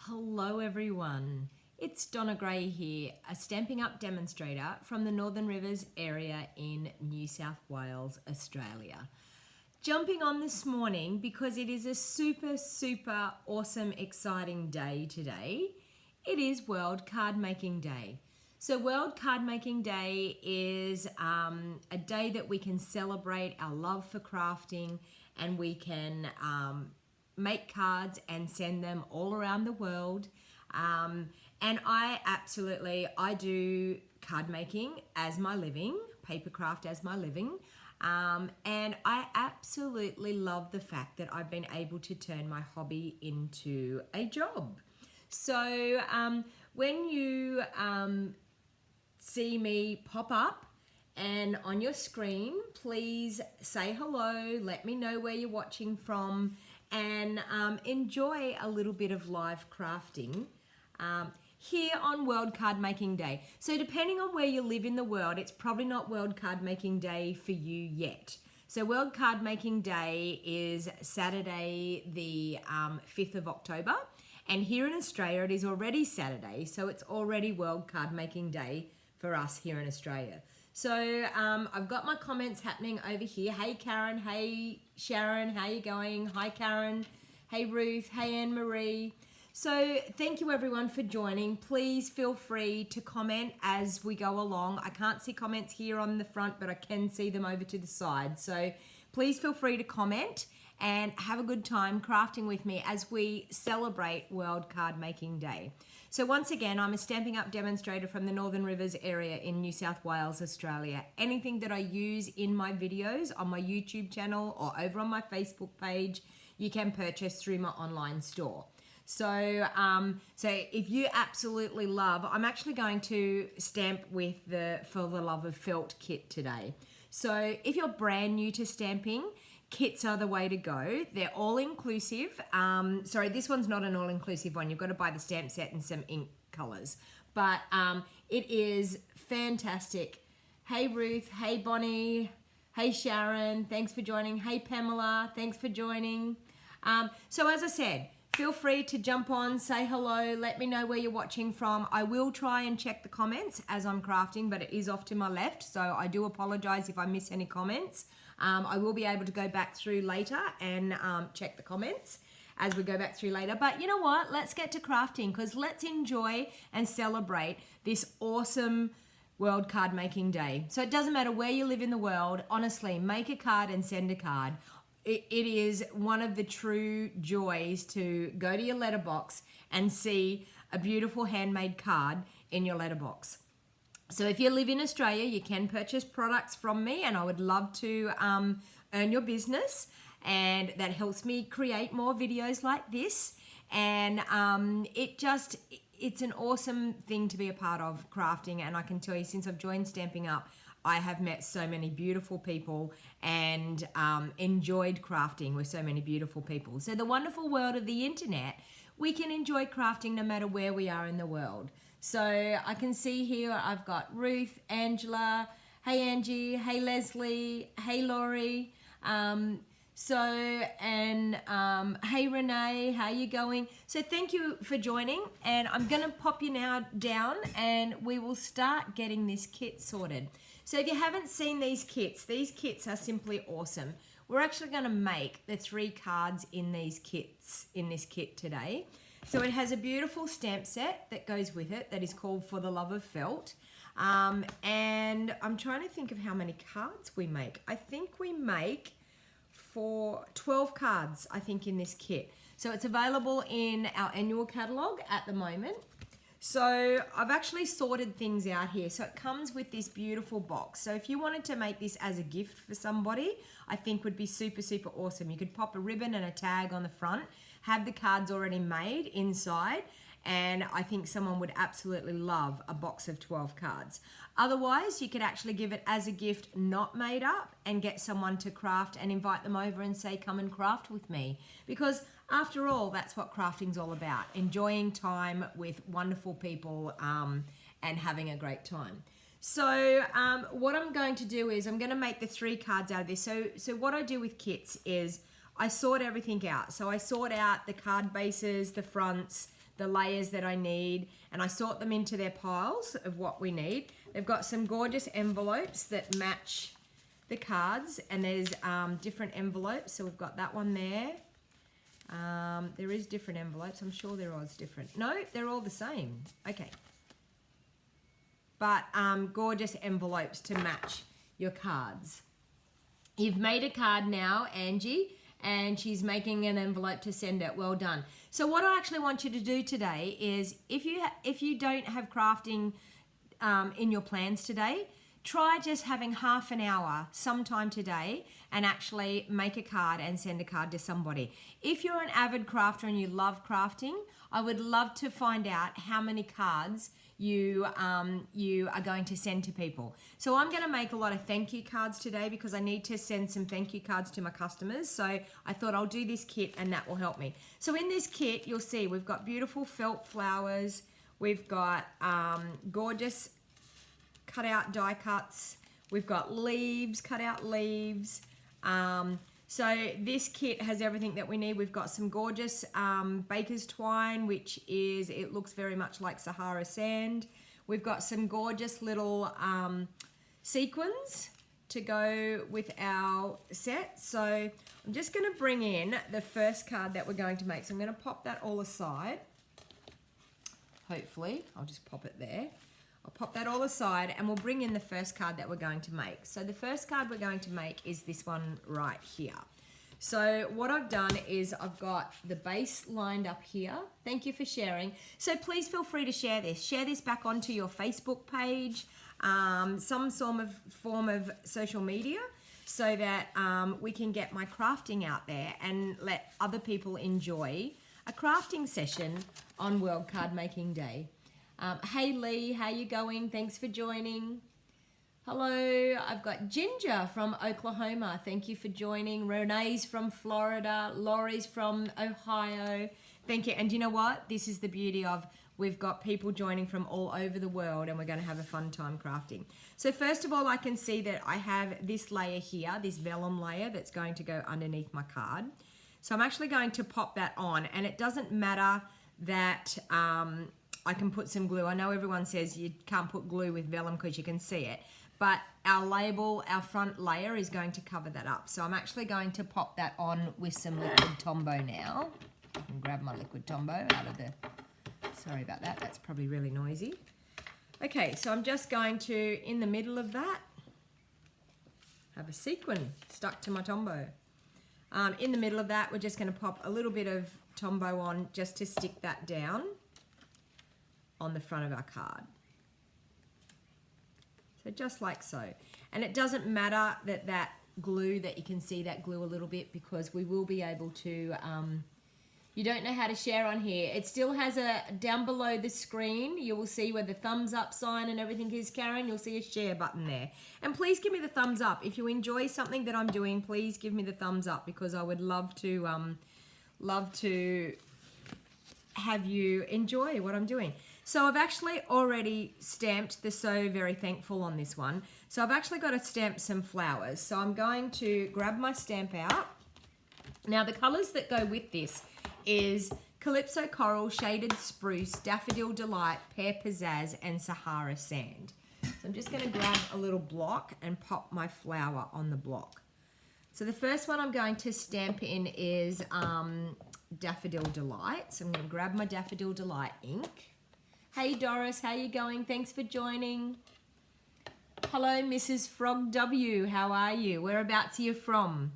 Hello everyone, it's Donna Gray here, a Stampin' Up demonstrator from the Northern Rivers area in New South Wales, Australia. Jumping on this morning because it is a super awesome, exciting day today. It is World Card Making Day. So World Card Making Day is a day that we can celebrate our love for crafting, and we can make cards and send them all around the world. And I do card making as my living, paper craft as my living. And I absolutely love the fact that I've been able to turn my hobby into a job. So when you see me pop up and on your screen, please say hello, let me know where you're watching from, and enjoy a little bit of live crafting here on World Card Making Day. So depending on where you live in the world, it's probably not World Card Making Day for you yet. So World Card Making Day is Saturday the 5th of October, and here in Australia it is already Saturday, so it's already World Card Making Day for us here in Australia. So I've got my comments happening over here. Hey Karen, hey Sharon, how you going? Hi Karen, hey Ruth, hey Anne Marie. So thank you everyone for joining. Please feel free to comment as we go along. I can't see comments here on the front, but I can see them over to the side. So please feel free to comment and have a good time crafting with me as we celebrate World Card Making Day. So once again, I'm a Stampin' Up demonstrator from the Northern Rivers area in New South Wales, Australia. Anything that I use in my videos on my YouTube channel or over on my Facebook page, you can purchase through my online store. So if you absolutely love, I'm actually going to stamp with the For the Love of Felt kit today. So if you're brand new to stamping, kits are the way to go. They're all inclusive. Sorry, this one's not an all inclusive one. You've got to buy the stamp set and some ink colors. But it is fantastic. Hey Ruth, hey Bonnie, hey Sharon, thanks for joining. Hey Pamela, thanks for joining. So as I said, feel free to jump on, say hello, let me know where you're watching from. I will try and check the comments as I'm crafting, but it is off to my left, so I do apologize if I miss any comments. I will be able to go back through later and check the comments as we go back through later. But you know what? Let's get to crafting, because let's enjoy and celebrate this awesome World Card Making Day. So it doesn't matter where you live in the world, honestly, make a card and send a card. It is one of the true joys to go to your letterbox and see a beautiful handmade card in your letterbox. So if you live in Australia, you can purchase products from me, and I would love to earn your business, and that helps me create more videos like this. And it's an awesome thing to be a part of crafting, and I can tell you, since I've joined Stampin' Up, I have met so many beautiful people and enjoyed crafting with so many beautiful people. So the wonderful world of the internet, we can enjoy crafting no matter where we are in the world. So I can see here I've got Ruth, Angela, hey Angie, hey Leslie, hey Laurie, hey Renee, how you going? So thank you for joining, and I'm gonna pop you now down and we will start getting this kit sorted. So if you haven't seen these kits are simply awesome. We're actually gonna make the 3 cards in this kit today. So it has a beautiful stamp set that goes with it that is called For the Love of Felt. And I'm trying to think of how many cards we make. I think we make for 12 cards, I think, in this kit. So it's available in our annual catalogue at the moment. So I've actually sorted things out here. So it comes with this beautiful box. So if you wanted to make this as a gift for somebody, I think would be super awesome. You could pop a ribbon and a tag on the front, have the cards already made inside, and I think someone would absolutely love a box of 12 cards. Otherwise, you could actually give it as a gift not made up and get someone to craft and invite them over and say, come and craft with me. Because after all, that's what crafting's all about, enjoying time with wonderful people and having a great time. So what I'm going to do is I'm going to make the 3 cards out of this. So what I do with kits is I sort everything out. So I sort out the card bases, the fronts, the layers that I need, and I sort them into their piles of what we need. They've got some gorgeous envelopes that match the cards, and there's different envelopes. So we've got that one there. There is different envelopes. I'm sure they're all different. No, they're all the same. Okay. But gorgeous envelopes to match your cards. You've made a card now, Angie, and she's making an envelope to send it. Well done. So what I actually want you to do today is, if you don't have crafting in your plans today, try just having half an hour sometime today and actually make a card and send a card to somebody. If you're an avid crafter and you love crafting, I would love to find out how many cards you are going to send to people. So I'm going to make a lot of thank you cards today because I need to send some thank you cards to my customers. So I thought I'll do this kit and that will help me. So in this kit, you'll see we've got beautiful felt flowers. We've got gorgeous cut out die cuts. We've got leaves, cut out leaves. So this kit has everything that we need. We've got some gorgeous baker's twine, which is, it looks very much like Sahara sand. We've got some gorgeous little sequins to go with our set. So I'm just going to bring in the first card that we're going to make. So I'm going to pop that all aside. Hopefully, I'll just pop it there. I'll pop that all aside and we'll bring in the first card that we're going to make. So the first card we're going to make is this one right here. So what I've done is I've got the base lined up here. Thank you for sharing. So please feel free to share this. Share this back onto your Facebook page, some form of social media, so that we can get my crafting out there and let other people enjoy a crafting session on World Card Making Day. Hey Lee, how you going? Thanks for joining. Hello, I've got Ginger from Oklahoma. Thank you for joining. Renee's from Florida. Laurie's from Ohio. Thank you. And you know what? This is the beauty of, we've got people joining from all over the world and we're going to have a fun time crafting. So first of all, I can see that I have this layer here, this vellum layer that's going to go underneath my card. So I'm actually going to pop that on, and it doesn't matter that I can put some glue. I know everyone says you can't put glue with vellum because you can see it, but our label, our front layer is going to cover that up. So I'm actually going to pop that on with some liquid Tombow now. I can grab my liquid Tombow out of the, sorry about that, that's probably really noisy. Okay, so I'm just going to, in the middle of that, have a sequin stuck to my Tombow. In the middle of that, we're just going to pop a little bit of Tombow on just to stick that down on the front of our card. So just like so. And it doesn't matter that glue, that you can see that glue a little bit, because we will be able to, you don't know how to share on here. It still has a, down below the screen, you will see where the thumbs up sign and everything is, Karen. You'll see a share button there. And please give me the thumbs up. If you enjoy something that I'm doing, please give me the thumbs up, because I would love to have you enjoy what I'm doing. So I've actually already stamped the So Very Thankful on this one. So I've actually got to stamp some flowers. So I'm going to grab my stamp out. Now the colors that go with this is Calypso Coral, Shaded Spruce, Daffodil Delight, Pear Pizzazz, and Sahara Sand. So I'm just going to grab a little block and pop my flower on the block. So the first one I'm going to stamp in is Daffodil Delight. So I'm going to grab my Daffodil Delight ink. Hey Doris, how you going? Thanks for joining. Hello Mrs. Frog W, how are you? Whereabouts are you from?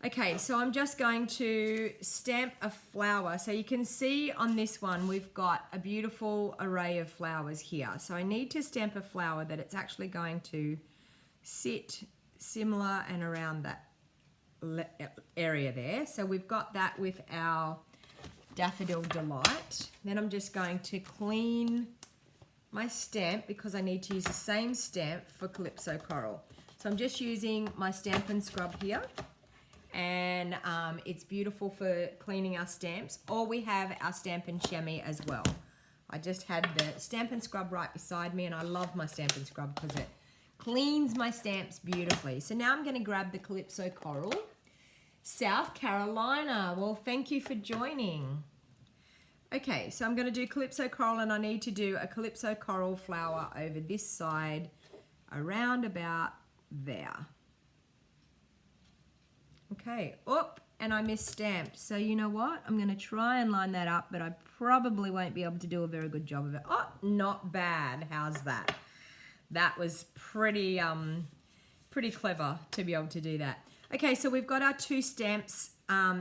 Okay, so I'm just going to stamp a flower. So you can see on this one, we've got a beautiful array of flowers here. So I need to stamp a flower that it's actually going to sit similar and around that area there. So we've got that with our Daffodil Delight. Then I'm just going to clean my stamp, because I need to use the same stamp for Calypso Coral. So I'm just using my Stampin' Scrub here. And it's beautiful for cleaning our stamps. Or we have our Stampin' Chamois as well. I just had the Stampin' Scrub right beside me, and I love my Stampin' Scrub because it cleans my stamps beautifully. So now I'm going to grab the Calypso Coral. South Carolina, well, thank you for joining. Okay, so I'm going to do Calypso Coral, and I need to do a Calypso Coral flower over this side around about there. Okay, and I misstamped. So you know what? I'm going to try and line that up, but I probably won't be able to do a very good job of it. Oh, not bad. How's that? That was pretty clever to be able to do that. Okay, so we've got our 2 stamps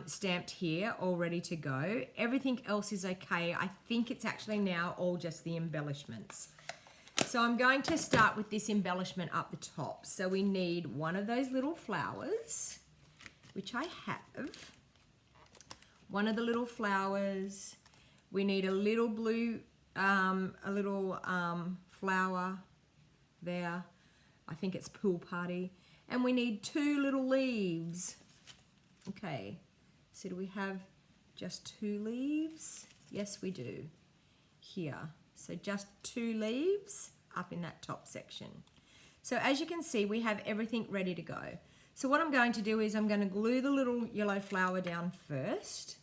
stamped here, all ready to go. Everything else is okay. I think it's actually now all just the embellishments. So I'm going to start with this embellishment up the top. So we need one of those little flowers, which I have. One of the little flowers. We need a little blue, flower there. I think it's Pool Party. And we need 2 little leaves. Okay, so do we have just 2 leaves? Yes, we do. Here. So just 2 leaves up in that top section. So as you can see, we have everything ready to go. So what I'm going to do is I'm going to glue the little yellow flower down first.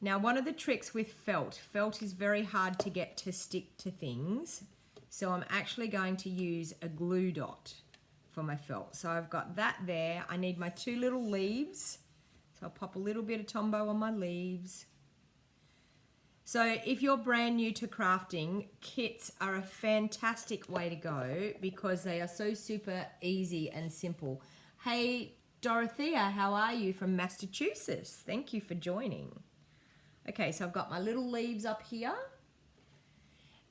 Now, one of the tricks with felt is very hard to get to stick to things. So I'm actually going to use a glue dot for my felt. So I've got that there. I need my 2 little leaves. So I'll pop a little bit of Tombow on my leaves. So if you're brand new to crafting, kits are a fantastic way to go because they are so super easy and simple. Hey, Dorothea, how are you from Massachusetts? Thank you for joining. Okay, so I've got my little leaves up here.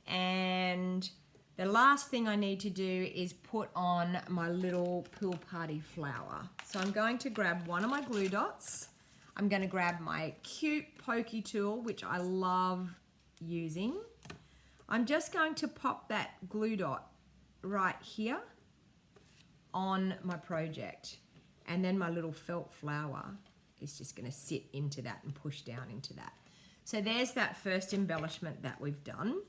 And the last thing I need to do is put on my little Pool Party flower. So I'm going to grab one of my glue dots. I'm going to grab my cute pokey tool, which I love using. I'm just going to pop that glue dot right here on my project. And then my little felt flower is just going to sit into that and push down into that. So there's that first embellishment that we've done.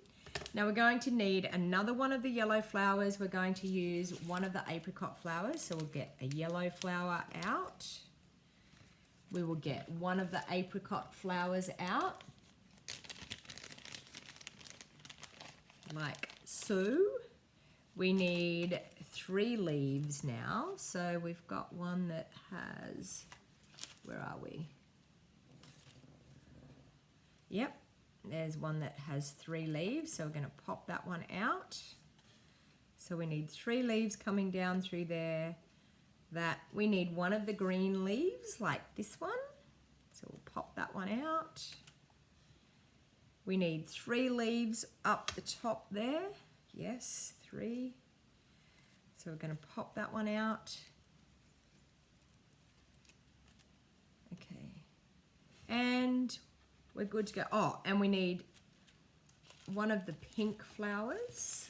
Now we're going to need another one of the yellow flowers. We're going to use one of the apricot flowers. So we'll get a yellow flower out. We will get one of the apricot flowers out. Like so. We need 3 leaves now. So we've got one that has, where are we? Yep. There's one that has 3 leaves, so we're going to pop that one out. So we need 3 leaves coming down through there. That we need one of the green leaves, like this one. So we'll pop that one out. We need 3 leaves up the top there. Yes, 3. So we're going to pop that one out. Okay. And we're good to go. Oh, and we need one of the pink flowers.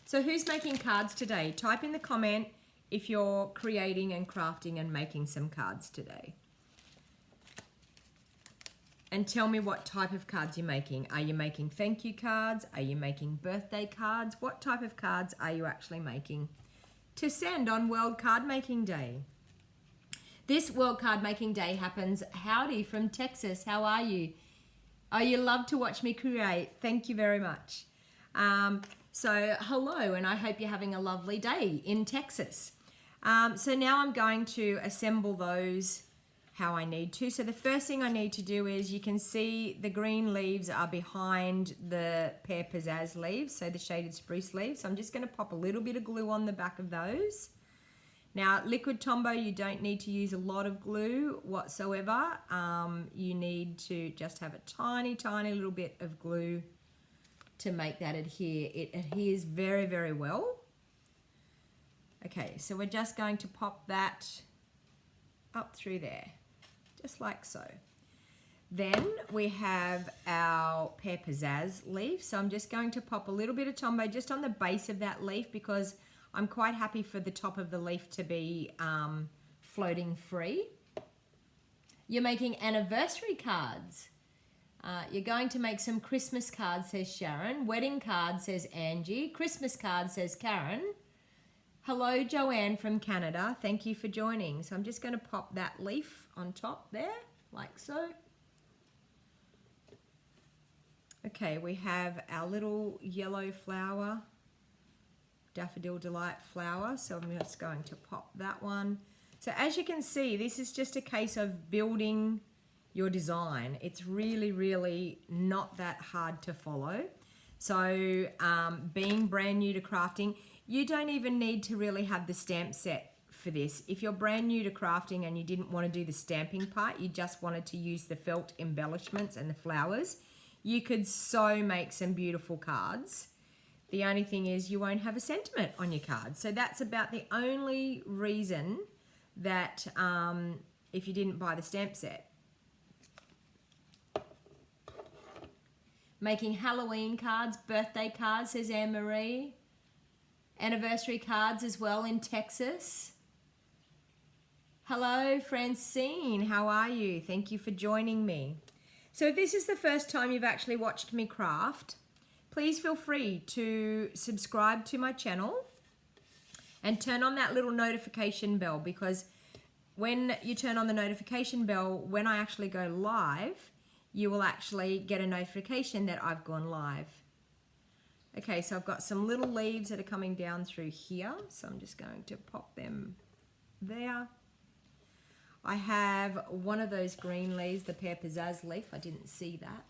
So who's making cards today? Type in the comment if you're creating and crafting and making some cards today. And tell me what type of cards you're making. Are you making thank you cards? Are you making birthday cards? What type of cards are you actually making to send on World Card Making Day? This World Card Making Day happens. Howdy from Texas. How are you? Oh, you love to watch me create. Thank you very much. So hello, and I hope you're having a lovely day in Texas. So now I'm going to assemble those how I need to. So the first thing I need to do is, you can see the green leaves are behind the pear pizzazz leaves, so the shaded spruce leaves. So I'm just going to pop a little bit of glue on the back of those. Now, liquid Tombow, you don't need to use a lot of glue whatsoever. You need to just have a tiny, tiny little bit of glue to make that adhere. It adheres very, very well. Okay, so we're just going to pop that up through there, just like so. Then we have our pear pizzazz leaf. So I'm just going to pop a little bit of Tombow just on the base of that leaf, because I'm quite happy for the top of the leaf to be floating free. You're making anniversary cards. You're going to make some Christmas cards, says Sharon. Wedding cards, says Angie. Christmas cards, says Karen. Hello, Joanne from Canada. Thank you for joining. So I'm just going to pop that leaf on top there, like so. Okay, we have our little yellow flower, Daffodil Delight flower. So I'm just going to pop that one. So as you can see, this is just a case of building your design. It's really, really not that hard to follow. So being brand new to crafting, you don't even need to really have the stamp set for this. If you're brand new to crafting and you didn't want to do the stamping part, you just wanted to use the felt embellishments and the flowers, you could so make some beautiful cards. The only thing is you won't have a sentiment on your cards. So that's about the only reason that if you didn't buy the stamp set. Making Halloween cards, birthday cards, says Anne-Marie. Anniversary cards as well in Texas. Hello, Francine. How are you? Thank you for joining me. So if this is the first time you've actually watched me craft, please feel free to subscribe to my channel and turn on that little notification bell, because when you turn on the notification bell, when I actually go live, you will actually get a notification that I've gone live. Okay, so I've got some little leaves that are coming down through here. So I'm just going to pop them there. I have one of those green leaves, the Pear Pizzazz leaf. I didn't see that.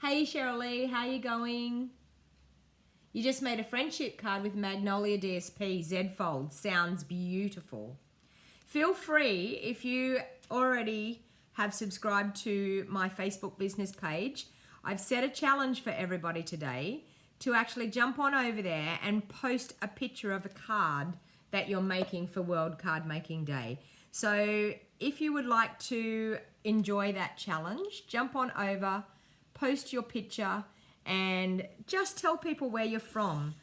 Hey, Cheryl Lee, how you going? You just made a friendship card with Magnolia DSP, Z-Fold. Sounds beautiful. Feel free, if you already have subscribed to my Facebook business page, I've set a challenge for everybody today to actually jump on over there and post a picture of a card that you're making for World Card Making Day. So if you would like to enjoy that challenge, jump on over, post your picture, and just tell people where you're from,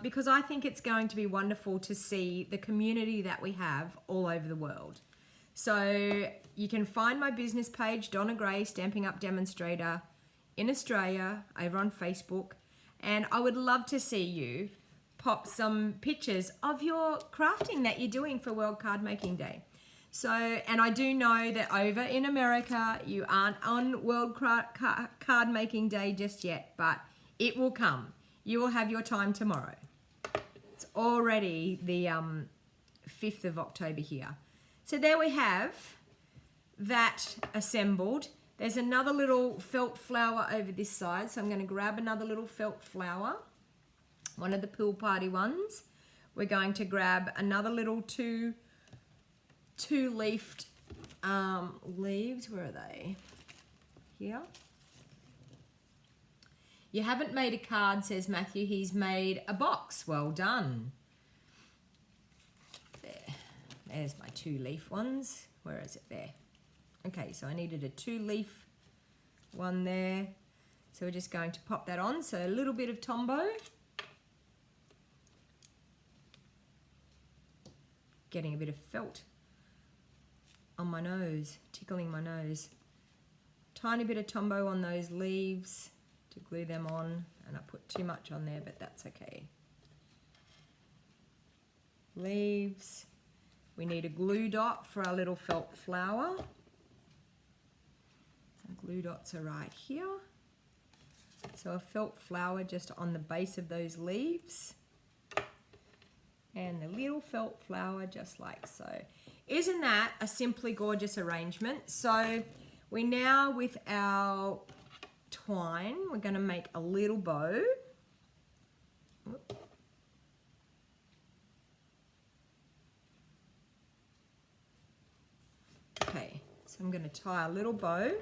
because I think it's going to be wonderful to see the community that we have all over the world. So you can find my business page, Donna Gray, Stamping Up Demonstrator, in Australia, over on Facebook, and I would love to see you pop some pictures of your crafting that you're doing for World Card Making Day. So, and I do know that over in America, you aren't on World Card Making Day just yet, but it will come. You will have your time tomorrow. It's already the 5th of October here. So there we have that assembled. There's another little felt flower over this side, so I'm going to grab another little felt flower, one of the pool party ones. We're going to grab another little two-leafed leaves. Where are they? Here. You haven't made a card, says Matthew. He's made a box. Well done. There. There's my two-leaf ones. Where is it? There. Okay, so I needed a two-leaf one there. So we're just going to pop that on. So a little bit of Tombow. Getting a bit of felt on my nose, tickling my nose. Tiny bit of Tombow on those leaves to glue them on. And I put too much on there, but that's okay. Leaves. We need a glue dot for our little felt flower. Glue dots are right here. So a felt flower just on the base of those leaves. And the little felt flower just like so. Isn't that a simply gorgeous arrangement? So we now, with our twine, we're going to make a little bow. Okay, so I'm going to tie a little bow.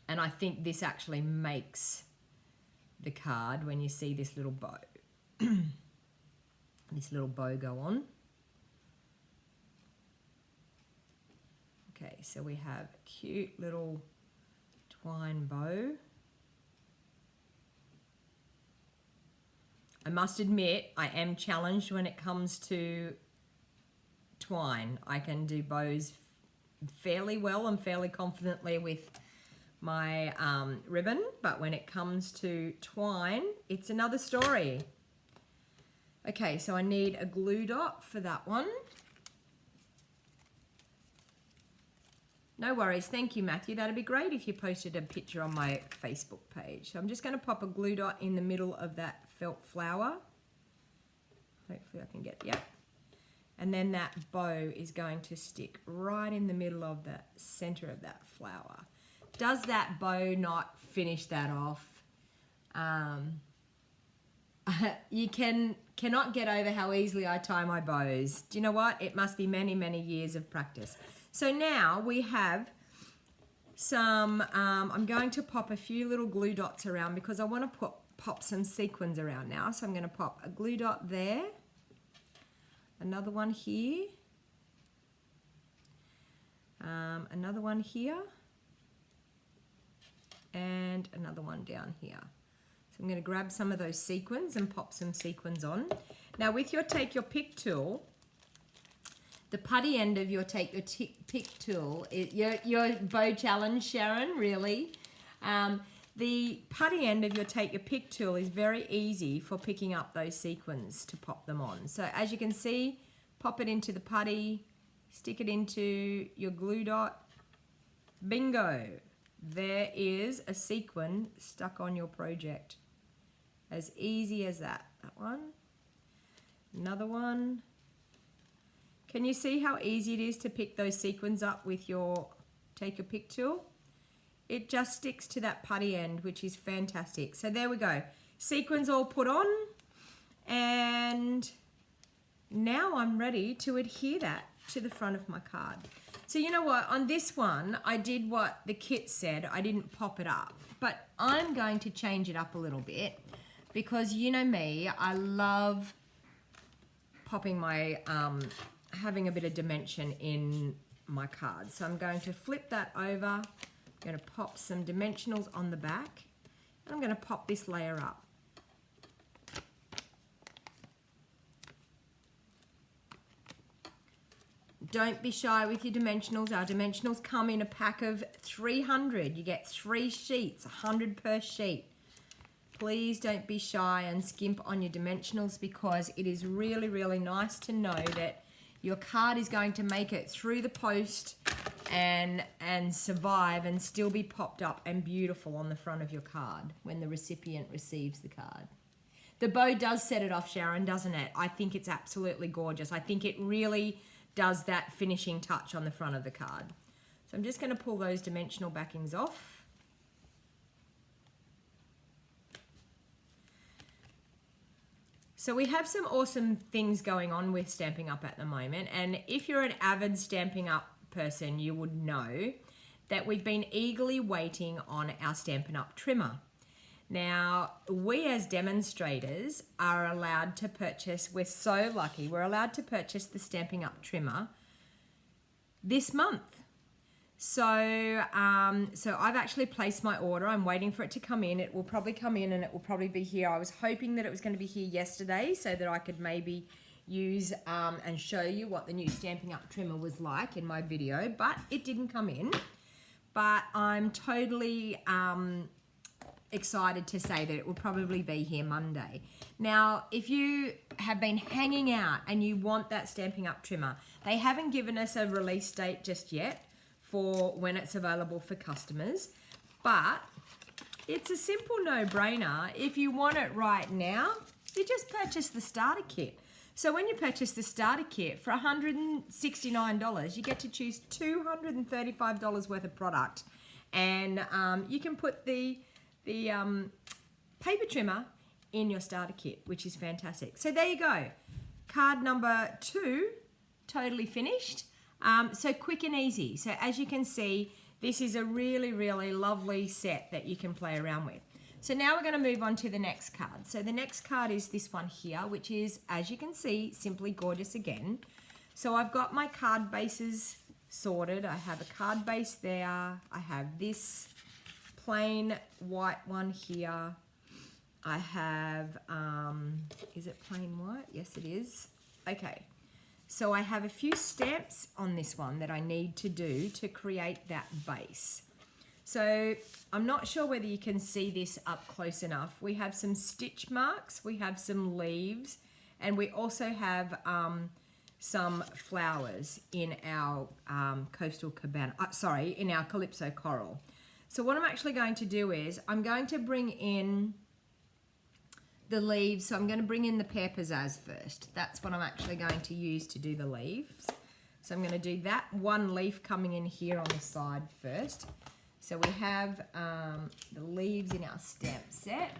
And I think this actually makes the card when you see this little bow. This little bow go on. Okay, so we have a cute little twine bow. I must admit, I am challenged when it comes to twine. I can do bows fairly well and fairly confidently with my ribbon, but when it comes to twine, it's another story. Okay, so I need a glue dot for that one. No worries, thank you, Matthew. That'd be great if you posted a picture on my Facebook page. So I'm just going to pop a glue dot in the middle of that felt flower. Hopefully I can get, yep. And then that bow is going to stick right in the middle of the center of that flower. Does that bow not finish that off? You cannot get over how easily I tie my bows. Do you know what? It must be many, many years of practice. So now we have some, I'm going to pop a few little glue dots around because I want to pop some sequins around now. So I'm going to pop a glue dot there, another one here, another one here, and another one down here. So I'm going to grab some of those sequins and pop some sequins on. Now with your take your pick tool, the putty end of your take your pick tool, your bow challenge, Sharon, really. The putty end of your take your pick tool is very easy for picking up those sequins to pop them on. So as you can see, pop it into the putty, stick it into your glue dot. Bingo! There is a sequin stuck on your project. As easy as that. That one. Another one. Can you see how easy it is to pick those sequins up with your take your pick tool? It just sticks to that putty end, which is fantastic. So there we go. Sequins all put on. And now I'm ready to adhere that to the front of my card. So you know what? On this one, I did what the kit said. I didn't pop it up. But I'm going to change it up a little bit because you know me, I love popping my, having a bit of dimension in my card. So I'm going to flip that over. I'm going to pop some dimensionals on the back. And I'm going to pop this layer up. Don't be shy with your dimensionals. Our dimensionals come in a pack of 300. You get 3 sheets, 100 per sheet. Please don't be shy and skimp on your dimensionals because it is really, really nice to know that your card is going to make it through the post and survive and still be popped up and beautiful on the front of your card when the recipient receives the card. The bow does set it off, Sharon, doesn't it? I think it's absolutely gorgeous. I think it really does that finishing touch on the front of the card. So I'm just going to pull those dimensional backings off. So we have some awesome things going on with Stampin' Up at the moment, and if you're an avid Stampin' Up person, you would know that we've been eagerly waiting on our Stampin' Up trimmer. Now, we as demonstrators are allowed to purchase, we're so lucky, we're allowed to purchase the Stampin' Up trimmer this month. So, so I've actually placed my order. I'm waiting for it to come in. It will probably come in and it will probably be here. I was hoping that it was going to be here yesterday so that I could maybe use and show you what the new Stampin' Up trimmer was like in my video, but it didn't come in. But I'm totally excited to say that it will probably be here Monday. Now, if you have been hanging out and you want that Stampin' Up trimmer, they haven't given us a release date just yet for when it's available for customers, but it's a simple no-brainer. If you want it right now, you just purchase the starter kit. So when you purchase the starter kit for $169, you get to choose $235 worth of product, and you can put the paper trimmer in your starter kit, which is fantastic. So there you go. Card number 2, totally finished. So quick and easy. So as you can see, this is a really, really lovely set that you can play around with. So now we're going to move on to the next card. So the next card is this one here, which is, as you can see, simply gorgeous again. So I've got my card bases sorted. I have a card base there. I have this plain white one here. I have, is it plain white? Yes, it is. Okay. So I have a few stamps on this one that I need to do to create that base. So I'm not sure whether you can see this up close enough. We have some stitch marks, we have some leaves, And we also have some flowers in our coastal cabana, in our Calypso coral. So what I'm actually going to do is I'm going to bring in the leaves. So I'm going to bring in the pear pizzazz first. That's what I'm actually going to use to do the leaves. So I'm going to do that one leaf coming in here on the side first. So we have the leaves in our stamp set.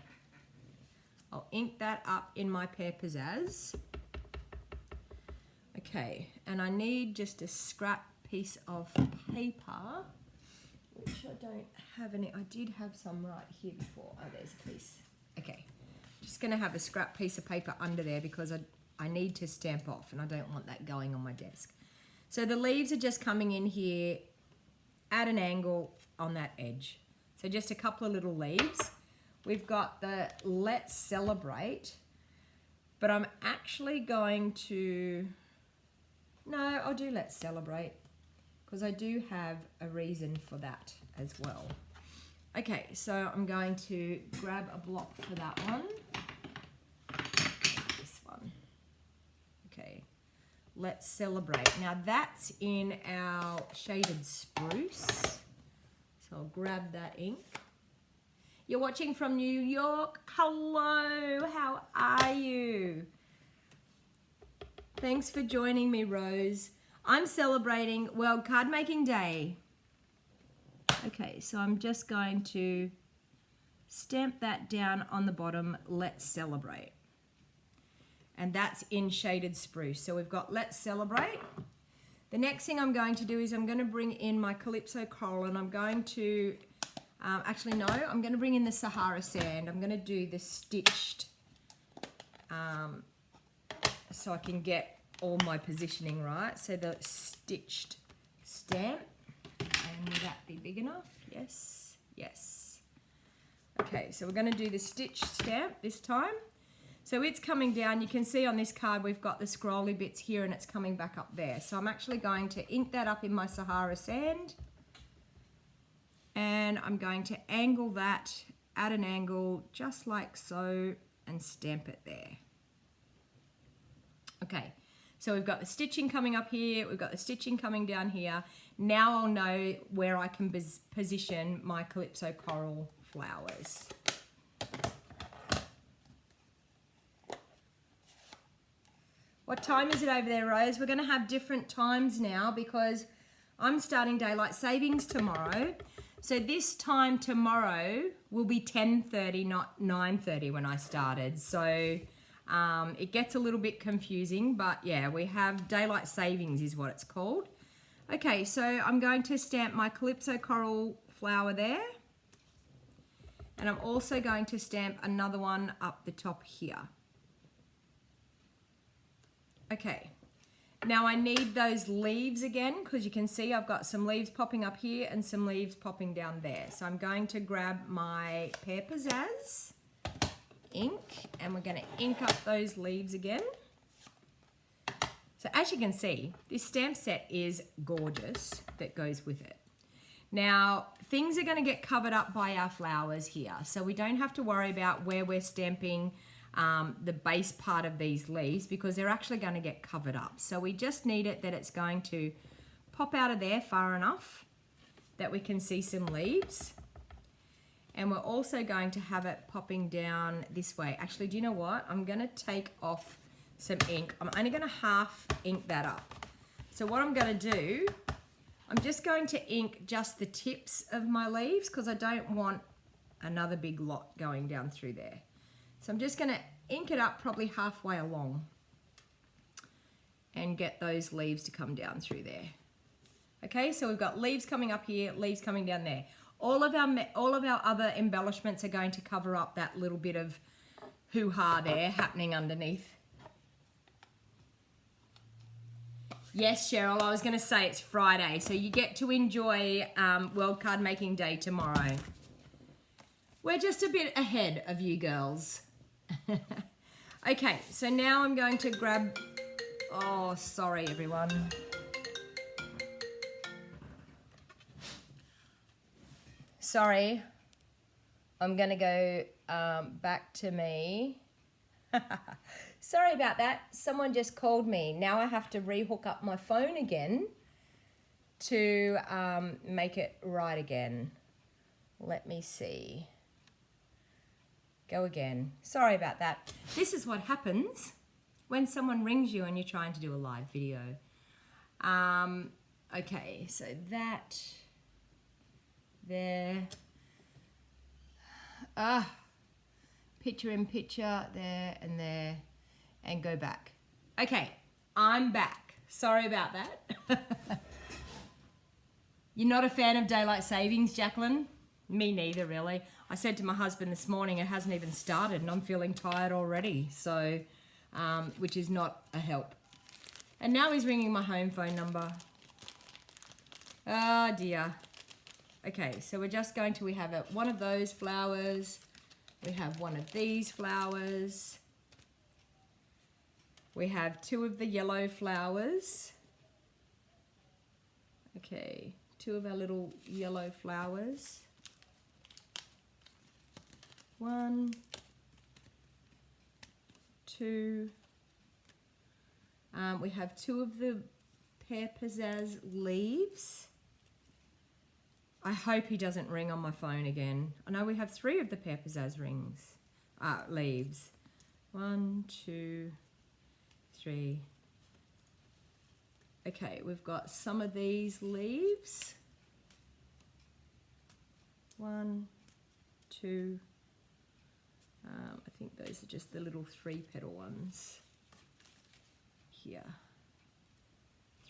I'll ink that up in my pear pizzazz. Okay, and I need just a scrap piece of paper, which I don't have any. I did have some right here before. Oh, there's a piece. Okay, just going to have a scrap piece of paper under there because I need to stamp off and I don't want that going on my desk. So the leaves are just coming in here at an angle on that edge. So just a couple of little leaves. We've got the Let's Celebrate, but I'm actually going to, no, I'll do Let's Celebrate because I do have a reason for that as well. Okay, so I'm going to grab a block for that one. This one. Okay. Let's Celebrate. Now that's in our shaded spruce. So I'll grab that ink. You're watching from New York. Hello, how are you? Thanks for joining me, Rose. I'm celebrating World Card Making Day. Okay, so I'm just going to stamp that down on the bottom, Let's Celebrate. And that's in shaded spruce. So we've got Let's Celebrate. The next thing I'm going to do is I'm going to bring in my Calypso coral and I'm going to, actually no, I'm going to bring in the Sahara sand. I'm going to do the stitched, so I can get all my positioning right. So the stitched stamp, and will that be big enough? Yes, yes. Okay, so we're going to do the stitched stamp this time. So it's coming down. You can see on this card we've got the scrolly bits here and it's coming back up there. So I'm actually going to ink that up in my Sahara sand. And I'm going to angle that at an angle just like so and stamp it there. Okay, so we've got the stitching coming up here. We've got the stitching coming down here. Now I'll know where I can position my Calypso coral flowers. What time is it over there, Rose? We're going to have different times now because I'm starting daylight savings tomorrow. So this time tomorrow will be 10:30, not 9:30 when I started. So it gets a little bit confusing, but yeah, we have daylight savings is what it's called. Okay, so I'm going to stamp my Calypso coral flower there. And I'm also going to stamp another one up the top here. Okay, now I need those leaves again because you can see I've got some leaves popping up here and some leaves popping down there. So I'm going to grab my Pear Pizzazz ink and we're going to ink up those leaves again. So as you can see, this stamp set is gorgeous that goes with it. Now, things are going to get covered up by our flowers here, so we don't have to worry about where we're stamping the base part of these leaves because they're actually going to get covered up. So we just need it that it's going to pop out of there far enough that we can see some leaves. And we're also going to have it popping down this way. Actually, do you know what? I'm going to take off some ink. I'm only going to half ink that up. So what I'm going to do, I'm just going to ink just the tips of my leaves because I don't want another big lot going down through there. So I'm just going to ink it up probably halfway along and get those leaves to come down through there. Okay, so we've got leaves coming up here, leaves coming down there. All of our other embellishments are going to cover up that little bit of hoo-ha there happening underneath. Yes, Cheryl, I was going to say it's Friday, so you get to enjoy World Card Making Day tomorrow. We're just a bit ahead of you girls. Okay, so now I'm going to grab, oh, sorry everyone. Sorry, I'm going to go back to me. Sorry about that. Someone just called me. Now I have to re-hook up my phone again to make it right again. Let me see. Go again. Sorry about that. This is what happens when someone rings you and you're trying to do a live video. Okay, so that there. Picture in picture, there and there, and go back. Okay, I'm back. Sorry about that. You're not a fan of daylight savings, Jacqueline? Me neither, really. I said to my husband this morning, it hasn't even started and I'm feeling tired already, so, which is not a help. And now he's ringing my home phone number. Oh dear. Okay, so we're just going to, we have one of those flowers. We have one of these flowers. We have two of the yellow flowers. Okay, two of our little yellow flowers. One, two. We have two of the pear pizzazz leaves. I hope he doesn't ring on my phone again. I know we have three of the pear pizzazz leaves. One, two, three. Okay, we've got some of these leaves. One, two. I think those are just the little 3-petal ones. Here.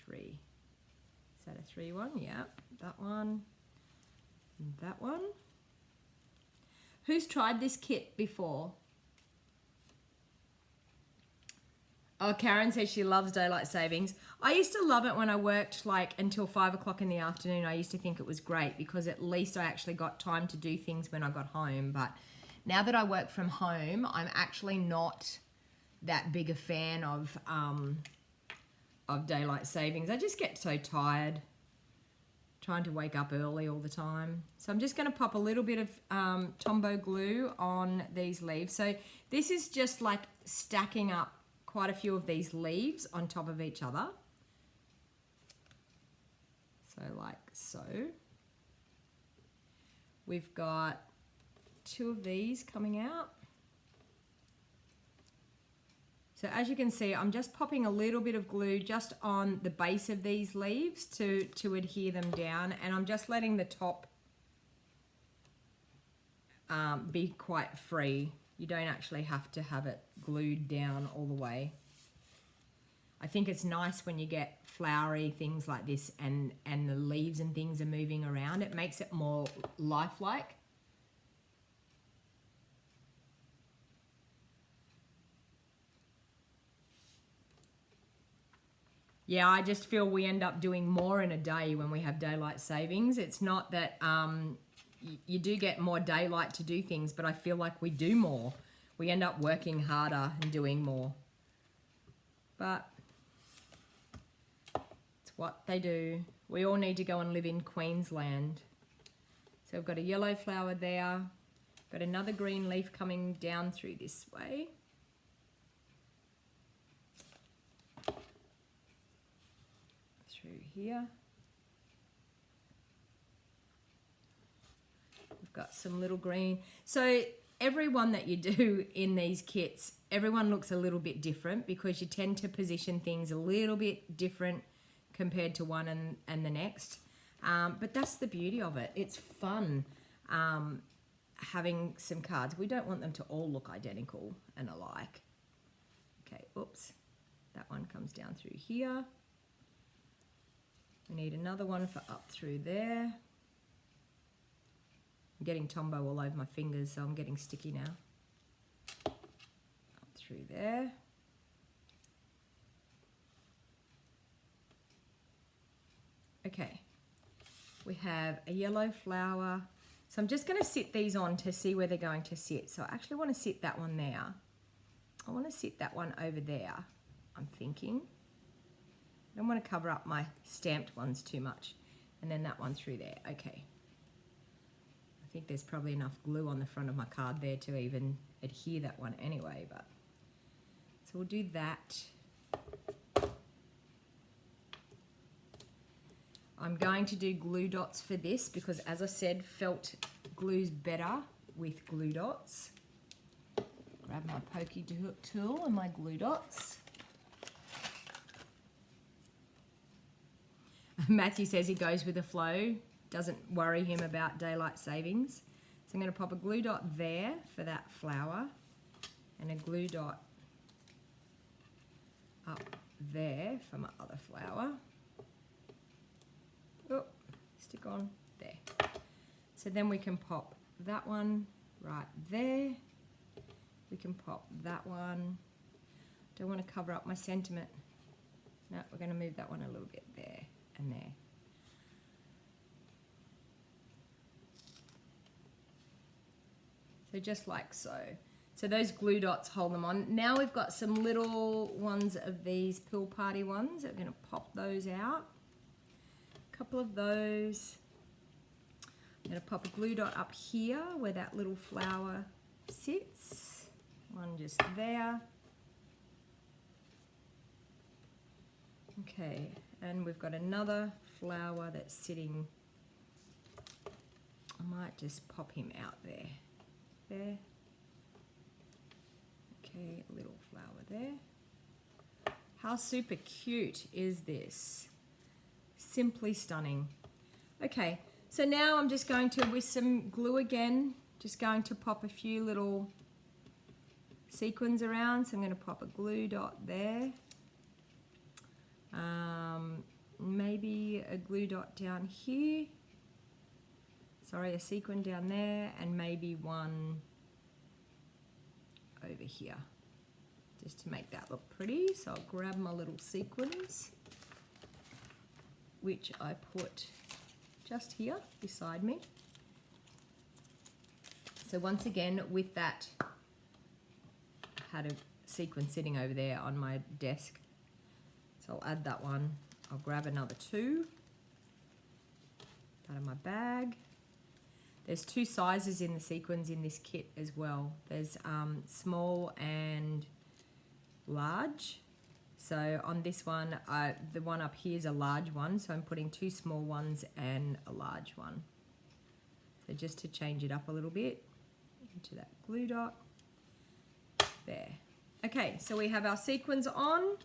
3. Is that a 3 one? Yeah, that one. And that one. Who's tried this kit before? Oh, Karen says she loves daylight savings. I used to love it when I worked like until 5 o'clock in the afternoon. I used to think it was great because at least I actually got time to do things when I got home. But now that I work from home, I'm actually not that big a fan of daylight savings. I just get so tired trying to wake up early all the time. So I'm just going to pop a little bit of Tombow glue on these leaves. So this is just like stacking up quite a few of these leaves on top of each other. So like so. We've got 2 of these coming out. So as you can see, I'm just popping a little bit of glue just on the base of these leaves to adhere them down, and I'm just letting the top be quite free. You don't actually have to have it glued down all the way. I think it's nice when you get flowery things like this and the leaves and things are moving around. It makes it more lifelike. Yeah, I just feel we end up doing more in a day when we have daylight savings. It's not that you do get more daylight to do things, but I feel like we do more. We end up working harder and doing more. But it's what they do. We all need to go and live in Queensland. So we've got a yellow flower there. Got another green leaf coming down through this way. Through here. We've got some little green. So every one that you do in these kits, everyone looks a little bit different because you tend to position things a little bit different compared to one and the next. But that's the beauty of it. It's fun having some cards. We don't want them to all look identical and alike. Okay, oops. That one comes down through here. We need another one for up through there. I'm getting Tombow all over my fingers, so I'm getting sticky now. Up through there. Okay, we have a yellow flower. So I'm just going to sit these on to see where they're going to sit. So I actually want to sit that one there. I want to sit that one over there, I'm thinking. I don't want to cover up my stamped ones too much. And then that one through there. Okay. I think there's probably enough glue on the front of my card there to even adhere that one anyway. But So we'll do that. I'm going to do glue dots for this because, as I said, felt glues better with glue dots. Grab my pokey tool and my glue dots. Matthew says he goes with the flow, doesn't worry him about daylight savings. So I'm going to pop a glue dot there for that flower and a glue dot up there for my other flower. Oh, stick on there. So then we can pop that one right there. We can pop that one. Don't want to cover up my sentiment. No, we're going to move that one a little bit there and there. So just like so. So those glue dots hold them on. Now we've got some little ones of these Pill Party ones. We're going to pop those out. A couple of those. I'm going to pop a glue dot up here where that little flower sits. One just there. Okay, and we've got another flower that's sitting. I might just pop him out there. There. Okay, a little flower there. How super cute is this? Simply stunning. Okay, so now I'm just going to, with some glue again, just going to pop a few little sequins around. So I'm going to pop a glue dot there. Maybe a glue dot down here. Sorry, a sequin down there, and maybe one over here, just to make that look pretty. So I'll grab my little sequins, which I put just here beside me. So once again, with that, I had a sequin sitting over there on my desk. So I'll add that one. I'll grab another two out of my bag. There's two sizes in the sequins in this kit as well. There's small and large. So on this one, the one up here is a large one. So I'm putting two small ones and a large one. So just to change it up a little bit into that glue dot. There. Okay, so we have our sequins on.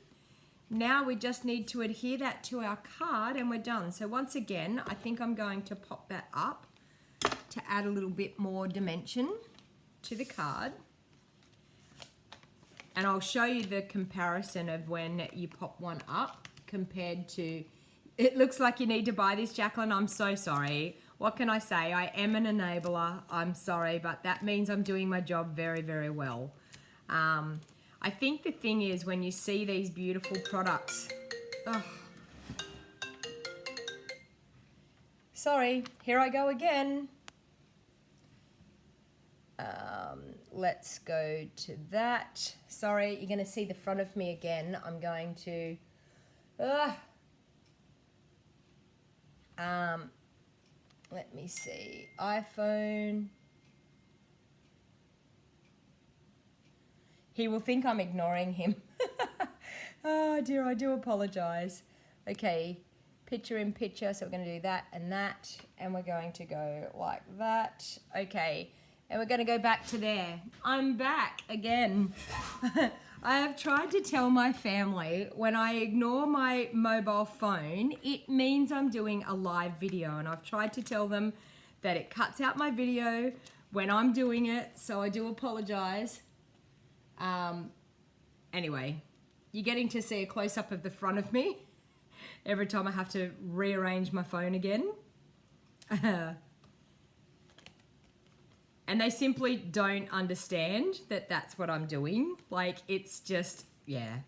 Now we just need to adhere that to our card and we're done. So once again, I think I'm going to pop that up to add a little bit more dimension to the card. And I'll show you the comparison of when you pop one up compared to, it looks like you need to buy this, Jacqueline. I'm so sorry. What can I say? I am an enabler. I'm sorry, but that means I'm doing my job very, very well. I think the thing is when you see these beautiful products, oh. Sorry, here I go again. Let's go to that. Sorry, you're going to see the front of me again. I'm going to, let me see, iPhone. He will think I'm ignoring him. Oh dear, I do apologize. Okay, picture in picture, so we're going to do that, and we're going to go like that. Okay, and we're going to go back to there. I'm back again. I have tried to tell my family when I ignore my mobile phone, it means I'm doing a live video, and I've tried to tell them that it cuts out my video when I'm doing it, so I do apologize. Anyway, you're getting to see a close-up of the front of me every time I have to rearrange my phone again. And they simply don't understand that that's what I'm doing. Like, it's just, yeah.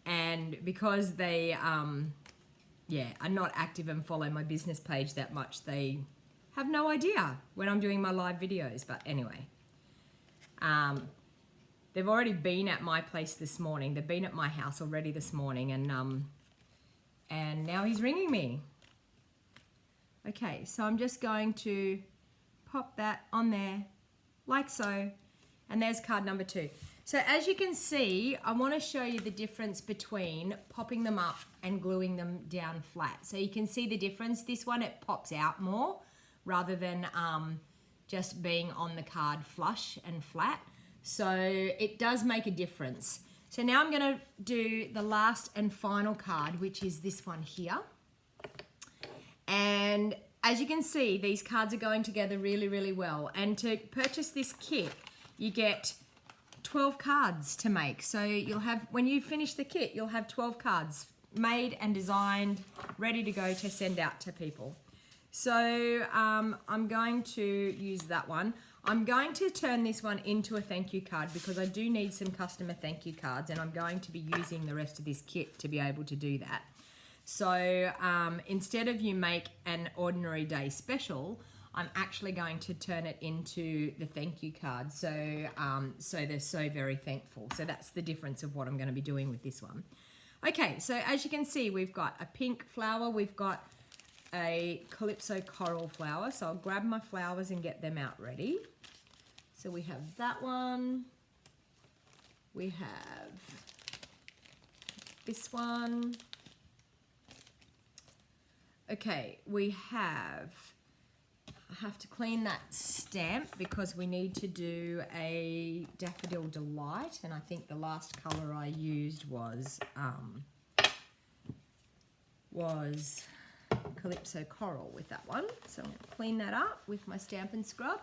And because they, are not active and follow my business page that much, they have no idea when I'm doing my live videos. But anyway. They've already been at my place this morning. They've been at my house already this morning, and now he's ringing me. Okay, so I'm just going to pop that on there like so, And there's card number 2. So as you can see, I want to show you the difference between popping them up and gluing them down flat. So you can see the difference. This one, it pops out more rather than just being on the card flush and flat. So it does make a difference. So now I'm going to do the last and final card, which is this one here. And as you can see, these cards are going together really, really well. And to purchase this kit, you get 12 cards to make. So you'll have, when you finish the kit, you'll have 12 cards made and designed, ready to go to send out to people. So I'm going to use that one. I'm going to turn this one into a thank you card because I do need some customer thank you cards, and I'm going to be using the rest of this kit to be able to do that. So instead of you make an ordinary day special, I'm actually going to turn it into the thank you card. So, so they're so very thankful. So that's the difference of what I'm going to be doing with this one. Okay, so as you can see, we've got a pink flower. We've got a Calypso coral flower. So I'll grab my flowers and get them out ready. So we have that one. We have this one. Okay, we have, I have to clean that stamp because we need to do a Daffodil Delight, and I think the last colour I used was Calypso Coral with that one. So I'm going to clean that up with my Stampin' Scrub.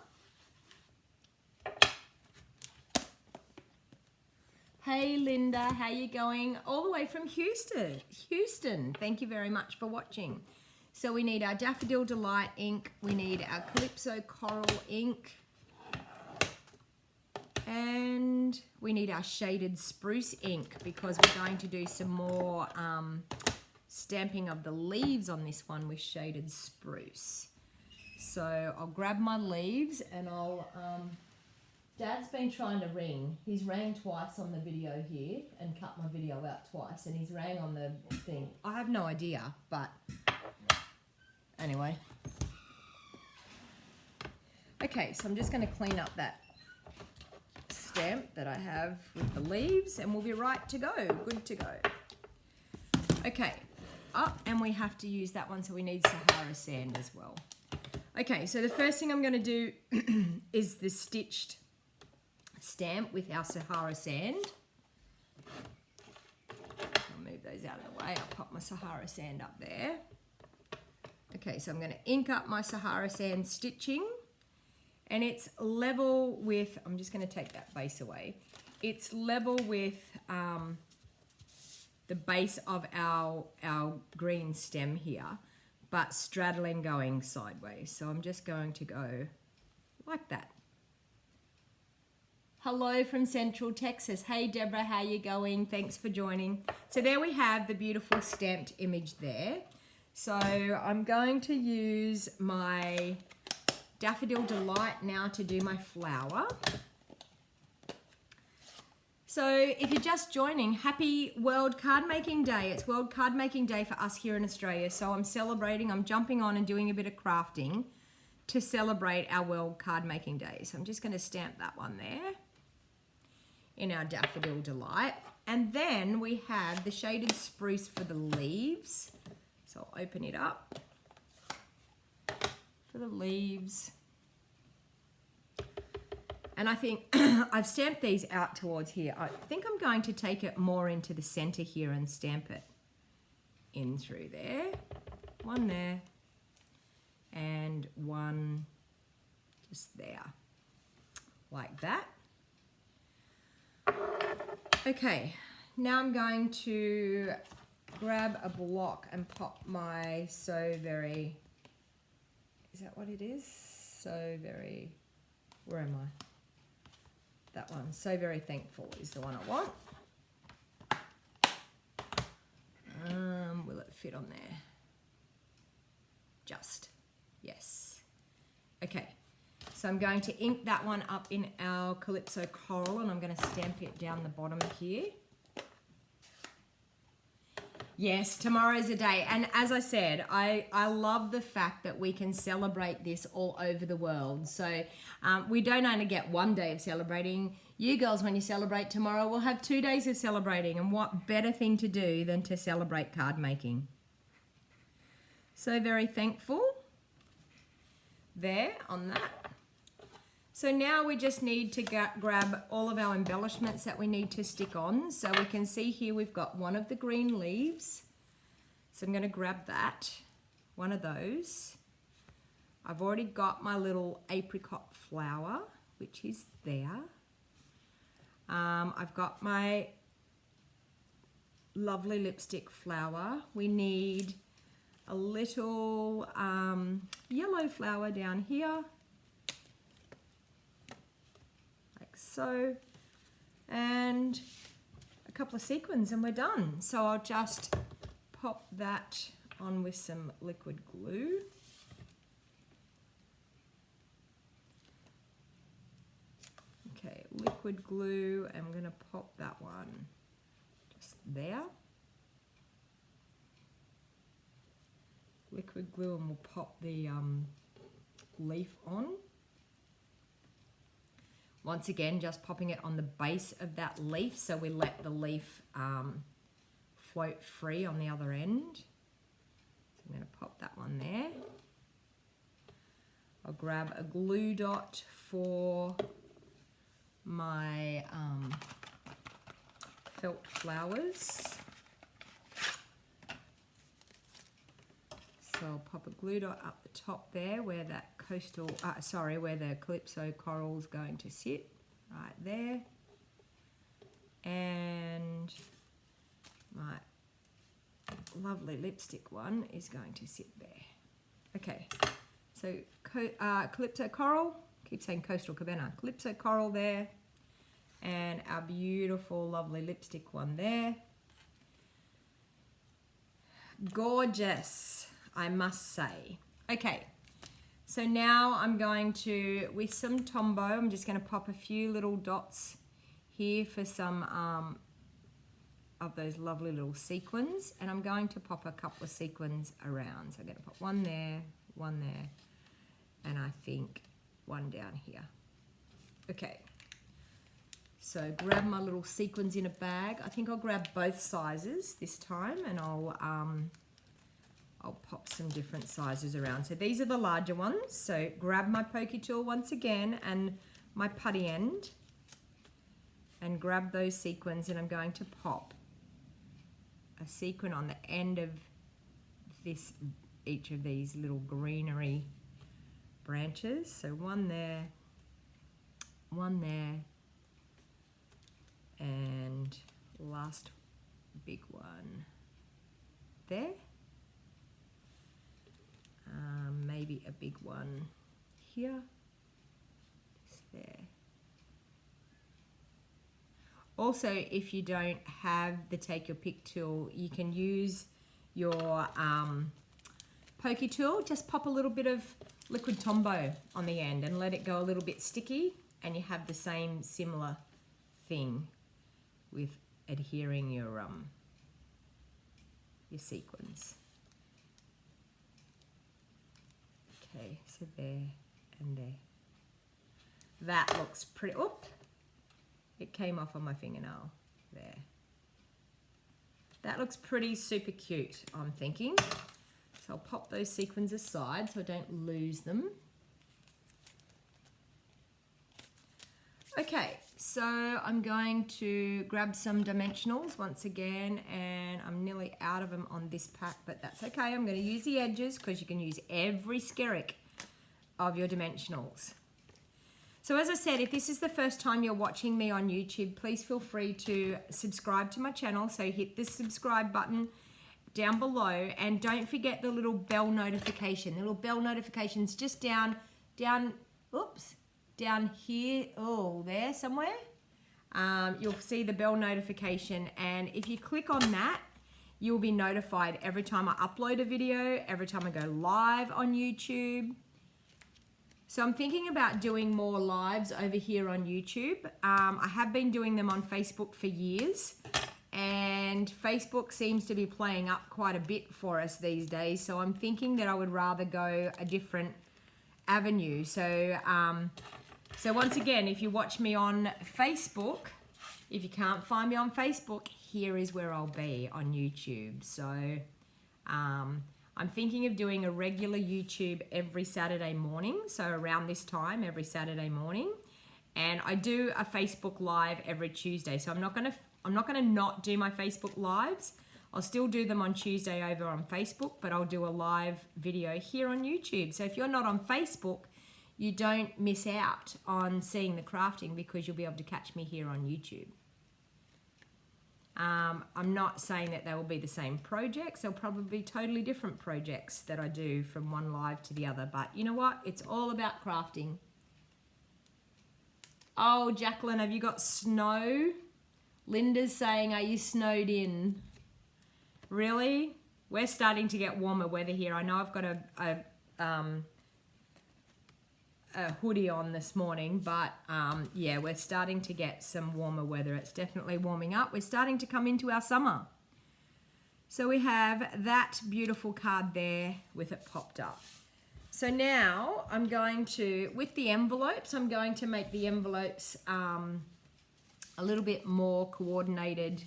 Hey Linda, how you going? All the way from Houston. Thank you very much for watching. So we need our Daffodil Delight ink, we need our Calypso Coral ink, and we need our Shaded Spruce ink because we're going to do some more stamping of the leaves on this one with Shaded Spruce. So I'll grab my leaves and I'll, Dad's been trying to ring. He's rang twice on the video here and cut my video out twice, and he's rang on the thing. I have no idea, but anyway. Okay, so I'm just going to clean up that stamp that I have with the leaves and we'll be right to go, good to go. Okay, and we have to use that one, so we need Sahara sand as well. Okay, so the first thing I'm going to do is the stitched stamp with our Sahara sand. I'll move those out of the way. I'll pop my Sahara sand up there. Okay, so I'm going to ink up my Sahara sand stitching, and it's level with, I'm just going to take that base away. It's level with the base of our green stem here, but straddling going sideways. So I'm just going to go like that. Hello from Central Texas. Hey Deborah, how you going? Thanks for joining. So there we have the beautiful stamped image there. So I'm going to use my Daffodil Delight now to do my flower. So if you're just joining, happy World Card Making Day. It's World Card Making Day for us here in Australia. So I'm celebrating, I'm jumping on and doing a bit of crafting to celebrate our World Card Making Day. So I'm just going to stamp that one there in our Daffodil Delight. And then we have the Shaded Spruce for the leaves. So I'll open it up for the leaves. And I think I've stamped these out towards here. I think I'm going to take it more into the center here and stamp it in through there. One there and one just there, like that. Okay, now I'm going to grab a block and pop my So Very, is that what it is? So Very, where am I? That one, So Very Thankful is the one I want. Will it fit on there? Just, yes. Okay, so I'm going to ink that one up in our Calypso Coral, and I'm going to stamp it down the bottom here. Yes, tomorrow's a day. And as I said, I love the fact that we can celebrate this all over the world. So we don't only get one day of celebrating. You girls, when you celebrate tomorrow, will have 2 days of celebrating. And what better thing to do than to celebrate card making? So very thankful there on that. So now we just need to grab all of our embellishments that we need to stick on. So we can see here we've got one of the green leaves. So I'm going to grab that, one of those. I've already got my little apricot flower, which is there. I've got my lovely lipstick flower. We need a little yellow flower down here. So, and a couple of sequins and we're done. So I'll just pop that on with some liquid glue. Okay, liquid glue, and I'm going to pop that one just there. Liquid glue, and we'll pop the leaf on. Once again, just popping it on the base of that leaf so we let the leaf float free on the other end. So I'm going to pop that one there. I'll grab a glue dot for my felt flowers. So I'll pop a glue dot up the top there where that where the Calypso coral's going to sit, right there. And my lovely lipstick one is going to sit there. Okay, so Calypso coral, keep saying Coastal Cabana, Calypso coral there, and our beautiful, lovely lipstick one there. Gorgeous, I must say. Okay, so now I'm going to, with some Tombow, I'm just going to pop a few little dots here for some of those lovely little sequins, and I'm going to pop a couple of sequins around. So I'm going to put one there, and I think one down here. Okay, so grab my little sequins in a bag. I think I'll grab both sizes this time, and I'll pop some different sizes around. So these are the larger ones. So grab my pokey tool once again and my putty end, and grab those sequins, and I'm going to pop a sequin on the end of each of these little greenery branches. So one there, and last big one there. Maybe a big one here, just there. Also, if you don't have the take your pick tool, you can use your pokey tool. Just pop a little bit of liquid Tombow on the end and let it go a little bit sticky, and you have the same similar thing with adhering your sequins. Okay, so there and there. That looks pretty, oop, it came off on my fingernail there. That looks pretty super cute, I'm thinking. So I'll pop those sequins aside so I don't lose them. Okay, so I'm going to grab some dimensionals once again, and I'm nearly out of them on this pack, but that's okay. I'm going to use the edges because you can use every skerrick of your dimensionals. So as I said, if this is the first time you're watching me on YouTube, please feel free to subscribe to my channel. So hit the subscribe button down below, and don't forget the little bell notification. The little bell notification's just down here, there somewhere. You'll see the bell notification, and if you click on that, you'll be notified every time I upload a video, every time I go live on YouTube. So I'm thinking about doing more lives over here on YouTube. I have been doing them on Facebook for years, and Facebook seems to be playing up quite a bit for us these days. So I'm thinking that I would rather go a different avenue. So, so once again, if you watch me on Facebook, if you can't find me on Facebook, here is where I'll be on YouTube. So I'm thinking of doing a regular YouTube every Saturday morning. So around this time, every Saturday morning. And I do a Facebook Live every Tuesday. So I'm not gonna not do my Facebook Lives. I'll still do them on Tuesday over on Facebook, but I'll do a live video here on YouTube. So if you're not on Facebook, you don't miss out on seeing the crafting because you'll be able to catch me here on YouTube. I'm not saying that they will be the same projects. They'll probably be totally different projects that I do from one live to the other. But you know what? It's all about crafting. Oh, Jacqueline, have you got snow? Linda's saying, are you snowed in? Really? We're starting to get warmer weather here. I know I've got a hoodie on this morning, but yeah, we're starting to get some warmer weather. It's definitely warming up. We're starting to come into our summer. So we have that beautiful card there with it popped up. So now I'm going to, with the envelopes, I'm going to make the envelopes a little bit more coordinated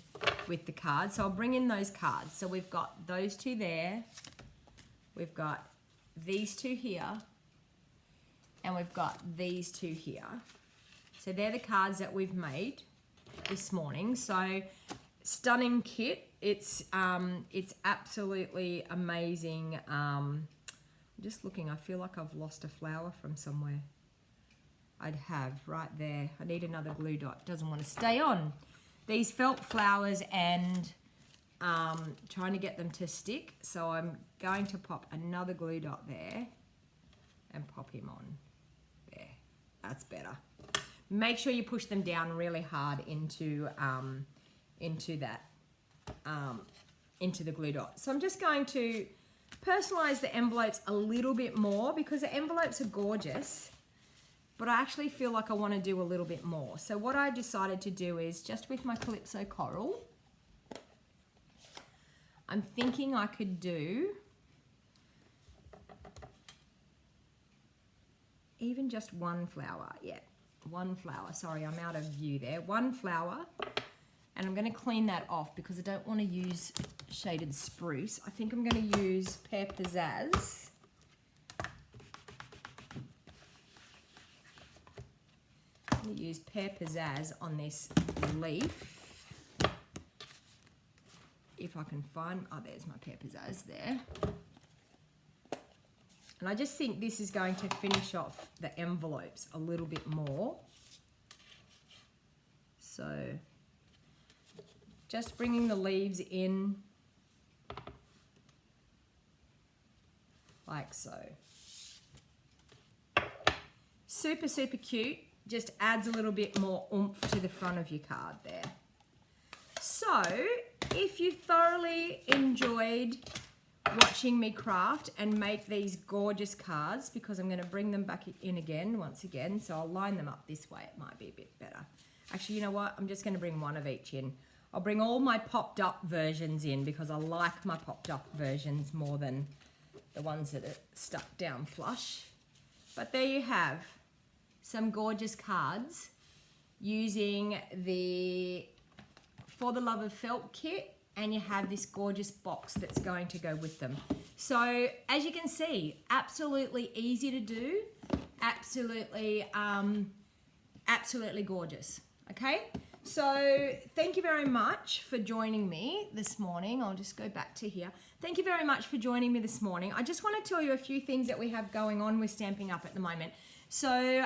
with the cards. So I'll bring in those cards. So we've got those two there. We've got these two here. And we've got these two here. So they're the cards that we've made this morning. So stunning kit. It's absolutely amazing. I'm just looking. I feel like I've lost a flower from somewhere. I'd have right there. I need another glue dot. Doesn't want to stay on. These felt flowers and trying to get them to stick. So I'm going to pop another glue dot there and pop him on. There. That's better. Make sure you push them down really hard into the glue dot. So I'm just going to personalize the envelopes a little bit more because the envelopes are gorgeous, but I actually feel like I want to do a little bit more. So what I decided to do is just with my Calypso Coral, I'm thinking I could do even just one flower. Yeah, one flower. Sorry, I'm out of view there. One flower. And I'm going to clean that off because I don't want to use shaded spruce. I think I'm going to use Pear Pizzazz. I'm going to use Pear Pizzazz on this leaf. If I can find, oh, there's my Pear Pizzazz there. And I just think this is going to finish off the envelopes a little bit more. So just bringing the leaves in like so. Super, super cute. Just adds a little bit more oomph to the front of your card there. So if you thoroughly enjoyed watching me craft and make these gorgeous cards, because I'm going to bring them back in again, once again, so I'll line them up this way. It might be a bit better. Actually, you know what? I'm just going to bring one of each in. I'll bring all my popped up versions in because I like my popped up versions more than the ones that are stuck down flush. But there you have some gorgeous cards using the For the Love of Felt kit, and you have this gorgeous box that's going to go with them. So as you can see, absolutely easy to do, absolutely gorgeous. Okay, so thank you very much for joining me this morning. I'll just go back to here. Thank you very much for joining me this morning. I just want to tell you a few things that we have going on with Stamping Up at the moment. So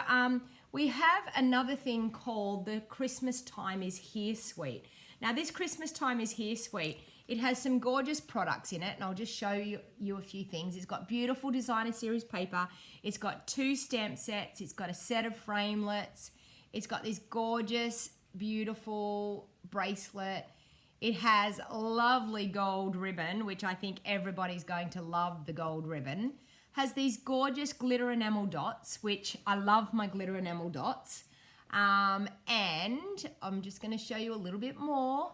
we have another thing called the Christmas Time is Here suite. Now this Christmas Time is Here suite, it has some gorgeous products in it, and I'll just show you a few things. It's got beautiful designer series paper. It's got 2 stamp sets. It's got a set of framelits. It's got this gorgeous, beautiful bracelet. It has lovely gold ribbon, which I think everybody's going to love the gold ribbon. Has these gorgeous glitter enamel dots, which I love my glitter enamel dots. And I'm just going to show you a little bit more.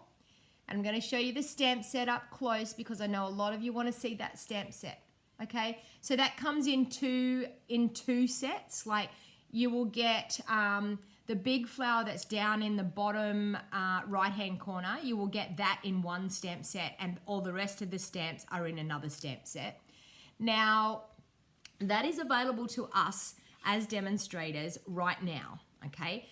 And I'm going to show you the stamp set up close because I know a lot of you want to see that stamp set. Okay, so that comes in two sets. Like you will get the big flower that's down in the bottom right hand corner. You will get that in one stamp set, and all the rest of the stamps are in another stamp set. Now that is available to us as demonstrators right now. Okay,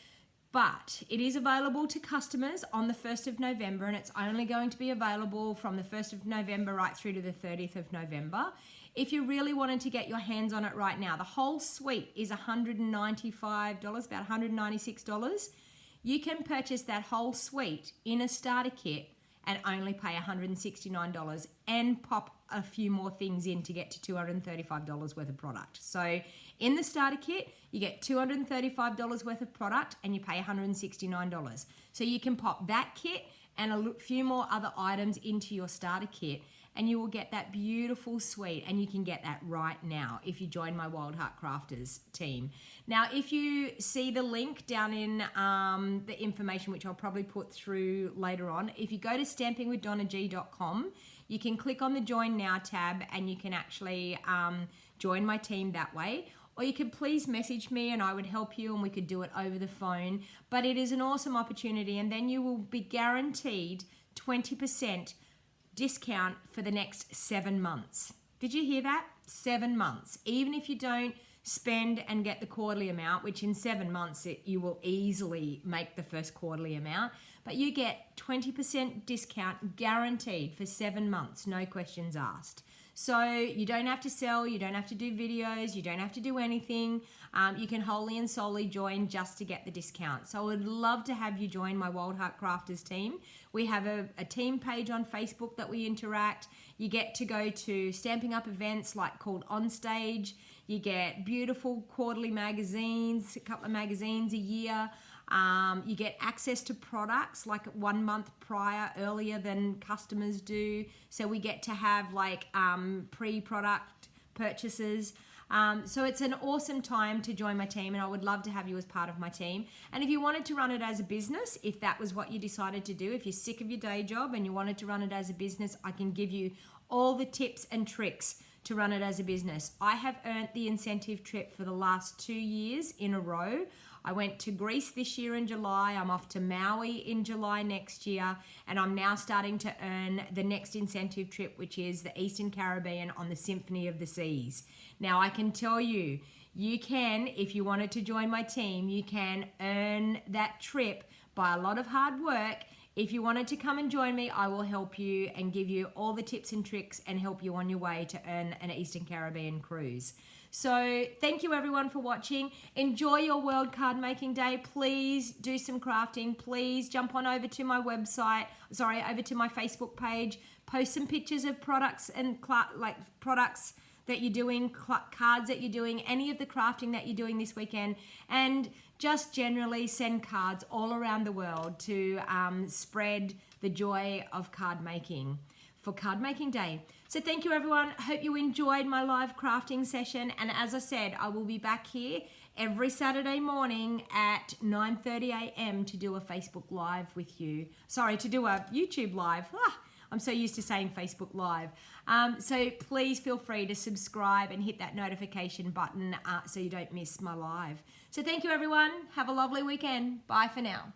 but it is available to customers on the 1st of November, and it's only going to be available from the 1st of November right through to the 30th of November. If you really wanted to get your hands on it right now, the whole suite is $195, about $196. You can purchase that whole suite in a starter kit and only pay $169 and pop a few more things in to get to $235 worth of product. So in the starter kit, you get $235 worth of product and you pay $169. So you can pop that kit and a few more other items into your starter kit, and you will get that beautiful suite, and you can get that right now if you join my Wild Heart Crafters team. Now, if you see the link down in the information, which I'll probably put through later on, if you go to stampingwithdonnag.com, you can click on the Join Now tab and you can actually join my team that way. Or you can please message me and I would help you and we could do it over the phone. But it is an awesome opportunity, and then you will be guaranteed 20% discount for the next 7 months. Did you hear that? 7 months. Even if you don't spend and get the quarterly amount, which in 7 months you will easily make the first quarterly amount, but you get 20% discount guaranteed for 7 months, no questions asked. So you don't have to sell, you don't have to do videos, you don't have to do anything. You can wholly and solely join just to get the discount. So I would love to have you join my Wild Heart Crafters team. We have a team page on Facebook that we interact. You get to go to Stamping Up events like called On Stage. You get beautiful quarterly magazines, a couple of magazines a year. You get access to products like 1 month prior, earlier than customers do. So we get to have like pre-product purchases. So it's an awesome time to join my team, and I would love to have you as part of my team. And if you wanted to run it as a business, if that was what you decided to do, if you're sick of your day job and you wanted to run it as a business, I can give you all the tips and tricks to run it as a business. I have earned the incentive trip for the last 2 years in a row. I went to Greece this year in July. I'm off to Maui in July next year. And I'm now starting to earn the next incentive trip, which is the Eastern Caribbean on the Symphony of the Seas. Now, I can tell you, you can, if you wanted to join my team, you can earn that trip by a lot of hard work. If you wanted to come and join me, I will help you and give you all the tips and tricks and help you on your way to earn an Eastern Caribbean cruise. So thank you everyone for watching. Enjoy your World Card Making Day. Please do some crafting. Please jump on over to my website, over to my Facebook page. Post some pictures of products and products that you're doing, cards that you're doing, any of the crafting that you're doing this weekend, and just generally send cards all around the world to spread the joy of card making for Card Making Day. So thank you everyone. Hope you enjoyed my live crafting session, and as I said, I will be back here every Saturday morning at 9:30 a.m. to do a Facebook Live with you. To do a YouTube Live. I'm so used to saying Facebook Live. So please feel free to subscribe and hit that notification button so you don't miss my live. So thank you everyone. Have a lovely weekend. Bye for now.